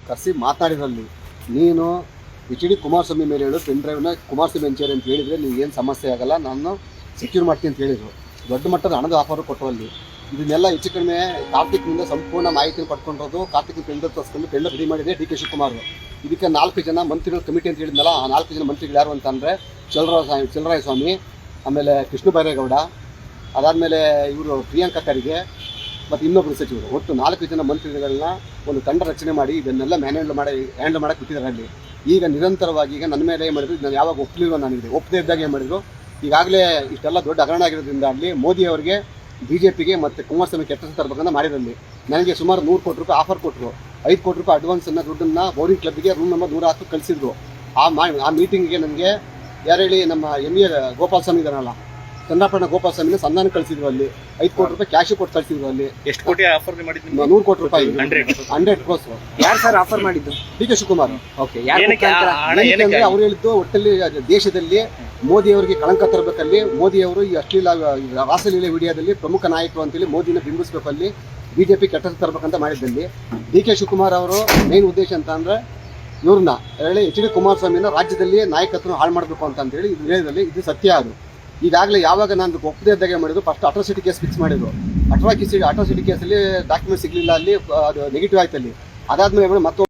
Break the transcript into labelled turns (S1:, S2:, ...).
S1: ಕರೆಸಿ ಮಾತನಾಡಿದ್ರಲ್ಲಿ ನೀನು HD ಕುಮಾರಸ್ವಾಮಿ ಮೇಲೆ ಹೇಳು ಪೆನ್ ಡ್ರೈವ್ನ ಕುಮಾರಸ್ವಾಮಿ ಹಂಚೇರಿ ಅಂತ ಹೇಳಿದರೆ ನೀವು ಏನು ಸಮಸ್ಯೆ ಆಗಲ್ಲ, ನಾನು ಸೆಕ್ಯೂರ್ ಮಾಡ್ತೀನಿ ಅಂತ ಹೇಳಿದರು. ದೊಡ್ಡ ಮಟ್ಟದ ಹಣದ ಆಫರು ಕೊಟ್ಟರು ಅಲ್ಲಿ. ಇದನ್ನೆಲ್ಲ ಹೆಚ್ಚು ಕಡಿಮೆ ಕಾರ್ತಿಕ್ನಿಂದ ಸಂಪೂರ್ಣ ಮಾಹಿತಿಯನ್ನು ಪಡ್ಕೊಂಡಿರೋದು. ಕಾರ್ತಿಕ್ ಪೆಂಡರ್ ತರಿಸ್ಕೊಂಡು ಟೆಂಡರ್ ರೆಡಿ ಮಾಡಿದೆ DK ಶಿವಕುಮಾರ್. ಇದಕ್ಕೆ 4 ಜನ ಮಂತ್ರಿಗಳು ಕಮಿಟಿ ಅಂತ ಹೇಳಿದ್ನಲ್ಲ, ಆ 4 ಜನ ಮಂತ್ರಿಗಳು ಯಾರು ಅಂತಂದರೆ ಚಲರಾಯ ಸ್ವಾಮಿ, ಆಮೇಲೆ ಕೃಷ್ಣ ಬೈರೇಗೌಡ, ಅದಾದಮೇಲೆ ಇವರು ಪ್ರಿಯಾಂಕಾ ಖರ್ಗೆ ಮತ್ತು ಇನ್ನೊಬ್ಬರು ಸಚಿವರು. ಒಟ್ಟು 4 ಜನ ಮಂತ್ರಿಗಳನ್ನ ಒಂದು ತಂಡ ರಚನೆ ಮಾಡಿ ಇದನ್ನೆಲ್ಲ ಹ್ಯಾಂಡಲ್ ಮಾಡೋಕ್ಕೆ ಬಿಟ್ಟಿದ್ದಾರೆ ಅಲ್ಲಿ. ಈಗ ನಿರಂತರವಾಗಿ ಈಗ ನನ್ನ ಮೇಲೆ ಏನು ಮಾಡಿದ್ರು, ನಾನು ಯಾವಾಗ ಒಪ್ಪಲಿಲ್ಲ, ನನಗೆ ಒಪ್ಪದೇ ಇದ್ದಾಗ ಏನು ಮಾಡಿದ್ರು, ಈಗಾಗಲೇ ಇಷ್ಟೆಲ್ಲ ದೊಡ್ಡ ಹಗರಣ ಆಗಿರೋದ್ರಿಂದ ಅಲ್ಲಿ ಮೋದಿ ಅವರಿಗೆ BJPಗೆ ಮತ್ತು ಕುಮಾರಸ್ವಾಮಿ ಕೆಟ್ಟ ತರಬೇಕಂತ ಮಾಡಿರಲ್ಲಿ ನನಗೆ ಸುಮಾರು 100 ಕೋಟಿ ರೂಪಾಯಿ ಆಫರ್ ಕೊಟ್ಟರು. 5 ಕೋಟಿ ರೂಪಾಯಿ ಅಡ್ವಾನ್ಸನ್ನು ದುಡ್ಡನ್ನು ಬೌರಿಂಗ್ ಕ್ಲಬ್ಗೆ ರೂಮ್ ನಂಬರ್ 110 ಕಳಿಸಿದ್ರು. ಆ ಮೀಟಿಂಗಿಗೆ ನನಗೆ ಯಾರು ಹೇಳಿ, ನಮ್ಮ MA ಗೋಪಾಲ ಸ್ವಾಮಿ ಇದಾರಲ್ಲ, ಚಂದ್ರಪಟ್ಟಣ ಗೋಪಾಲ ಸ್ವಾಮಿನ ಸಂಧಾನ ಕಳಿಸಿದ್ರು. ಅಲ್ಲಿ 5 ಕೋಟಿ ರೂಪಾಯಿ ಕ್ಯಾಶ್ ಕೊಟ್ಟು ಕಳಿಸಿದ್ರು. ಅಲ್ಲಿ
S2: ಎಷ್ಟು ಕೋಟಿ ಆಫರ್ ಮಾಡಿದ್ರು?
S1: 100 ಕೋಟಿ ರೂಪಾಯಿ 100 ಕ್ರೋಸ್.
S3: ಯಾರು ಸರ್ ಆಫರ್ ಮಾಡಿದ್ದು?
S1: DK ಶಿವಕುಮಾರ್.
S3: ಓಕೆ,
S1: ಅವ್ರು ಹೇಳಿದ್ದು ಒಟ್ಟಲ್ಲಿ ದೇಶದಲ್ಲಿ ಮೋದಿ ಅವರಿಗೆ ಕಳಂಕ ತರಬೇಕಲ್ಲಿ, ಮೋದಿ ಅವರು ಈ ಅಶ್ಲೀಲ ರಾಸಲೀಲೆ ವಿಡಿಯೋದಲ್ಲಿ ಪ್ರಮುಖ ನಾಯಕರು ಅಂತೇಳಿ ಮೋದಿನ ಬಿಂಬಿಸಬೇಕಲ್ಲಿ, BJP ಕೆಟ್ಟ ತರಬೇಕಂತ ಮಾಡಿದ್ದಲ್ಲಿ DK ಶಿವಕುಮಾರ್ ಅವರು ಮೇನ್ ಉದ್ದೇಶ ಅಂತ ಅಂದರೆ ಇವ್ರನ್ನ ಹೇಳಿ HD ಕುಮಾರಸ್ವಾಮಿನ ರಾಜ್ಯದಲ್ಲಿ ನಾಯಕತ್ವ ಹಾಳು ಮಾಡಬೇಕು ಅಂತೇಳಿ ಇದು ಹೇಳಿದಲ್ಲಿ ಇದು ಸತ್ಯ. ಅದು ಈಗಾಗಲೇ ಯಾವಾಗ ನಾನು ಒಪ್ಪದೇ ಇದ್ದಾಗ ಮಾಡಿದ್ರು, ಫಸ್ಟ್ ಅಟ್ರಾಸಿಟಿ ಕೇಸ್ ಫಿಕ್ಸ್ ಮಾಡಿದ್ರು. ಅಟ್ರಾಸಿಟಿ ಕೇಸಲ್ಲಿ ಡಾಕ್ಯುಮೆಂಟ್ ಸಿಗಲಿಲ್ಲ, ಅಲ್ಲಿ ಅದು ನೆಗೆಟಿವ್ ಆಯ್ತು ಅಲ್ಲಿ. ಅದಾದ್ಮೇಲೆ ಮತ್ತೆ